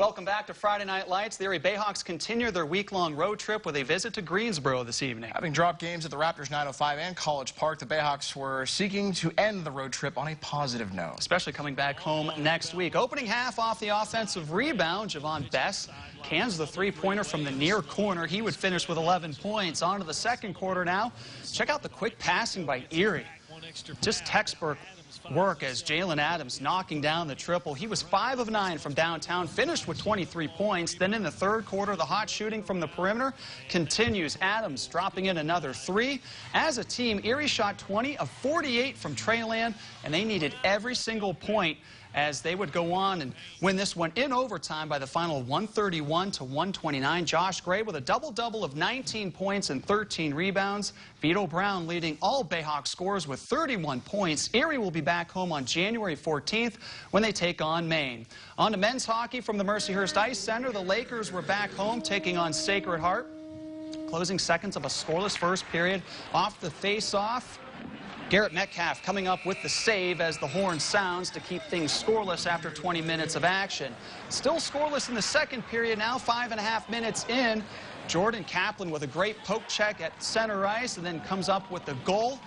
Welcome back to Friday Night Lights. The Erie Bayhawks continue their week-long road trip with a visit to Greensboro this evening. Having dropped games at the Raptors 905 and College Park, the Bayhawks were seeking to end the road trip on a positive note. Especially coming back home next week. Opening half off the offensive rebound, Javon Bess cans the three-pointer from the near corner. He would finish with 11 points. On to the second quarter now. Check out the quick passing by Erie. Just textbook work as Jalen Adams knocking down the triple. He was 5 of 9 from downtown, finished with 23 points. Then in the third quarter, the hot shooting from the perimeter continues. Adams dropping in another 3. As a team, Erie shot 20 of 48 from Treyland, and they needed every single point as they would go on and win this one in overtime by the final 131-129. Josh Gray with a double-double of 19 points and 13 rebounds. Vito Brown leading all Bayhawk scorers with 31 points. Erie will be back home on January 14th when they take on Maine. On to men's hockey from the Mercyhurst Ice Center. The Lakers were back home taking on Sacred Heart. Closing seconds of a scoreless first period. Off the face-off, Garrett Metcalf coming up with the save as the horn sounds to keep things scoreless after 20 minutes of action. Still scoreless in the second period now, 5.5 minutes in. Jordan Kaplan with a great poke check at center ice and then comes up with the goal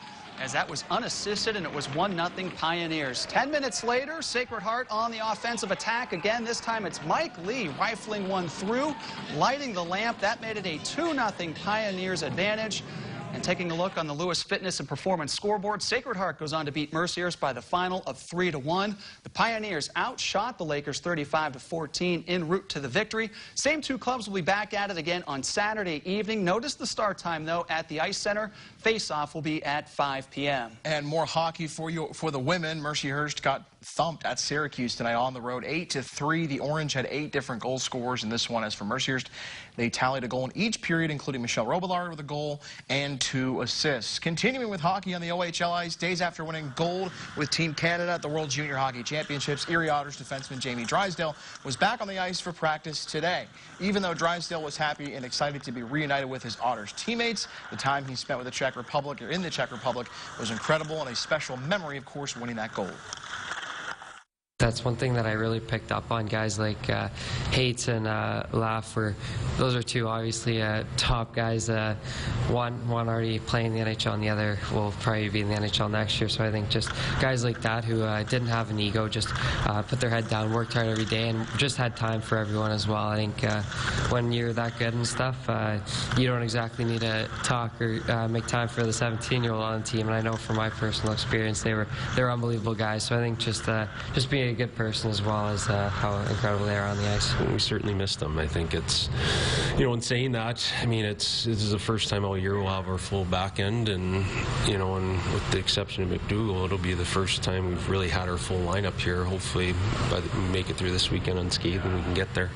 as that was unassisted, and it was 1-0 Pioneers. 10 minutes later, Sacred Heart on the offensive attack. Again, this time it's Mike Lee rifling one through, lighting the lamp. That made it a 2-0 Pioneers advantage. And taking a look on the Lewis Fitness and Performance scoreboard, Sacred Heart goes on to beat Mercyhurst by the final of 3-1. The Pioneers outshot the Lakers 35-14 en route to the victory. Same two clubs will be back at it again on Saturday evening. Notice the start time, though, at the Ice Center. Face-off will be at 5 p.m. And more hockey for the women. Mercyhurst got thumped at Syracuse tonight on the road, 8-3. The Orange had 8 different goal scorers in this one. As for Mercyhurst, they tallied a goal in each period, including Michelle Robillard with a goal and 2 assists. Continuing with hockey on the OHL ice, days after winning gold with Team Canada at the World Junior Hockey Championships, Erie Otters defenseman Jamie Drysdale was back on the ice for practice today. Even though Drysdale was happy and excited to be reunited with his Otters teammates, the time he spent with the Czech Republic or in the Czech Republic was incredible and a special memory, of course, winning that gold. That's one thing that I really picked up on. Guys like Hates and Laugh, those are two obviously top guys. One already playing the NHL and the other will probably be in the NHL next year. So I think just guys like that who didn't have an ego, just put their head down, worked hard every day, and just had time for everyone as well. I think when you're that good and stuff, you don't exactly need to talk or make time for the 17-year-old on the team. And I know from my personal experience, they were unbelievable guys. So I think just being a good person as well as how incredible they are on the ice. We certainly missed them. I think it's, in saying that, I mean, this is the first time all year we'll have our full back end, and, and with the exception of McDougall, it'll be the first time we've really had our full lineup here. Hopefully, we make it through this weekend unscathed and we can get there.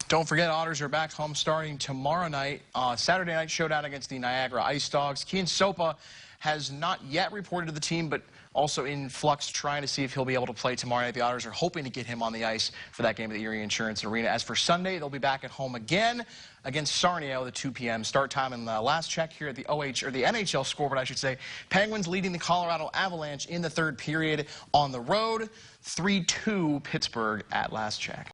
Don't forget, Otters are back home starting tomorrow night. Saturday night showdown against the Niagara Ice Dogs. Kean Sopa has not yet reported to the team, but also in flux, trying to see if he'll be able to play tomorrow night. The Otters are hoping to get him on the ice for that game at the Erie Insurance Arena. As for Sunday, they'll be back at home again against Sarnia with a 2 p.m. start time. And the last check here at the NHL scoreboard, I should say, Penguins leading the Colorado Avalanche in the third period on the road, 3-2 Pittsburgh at last check.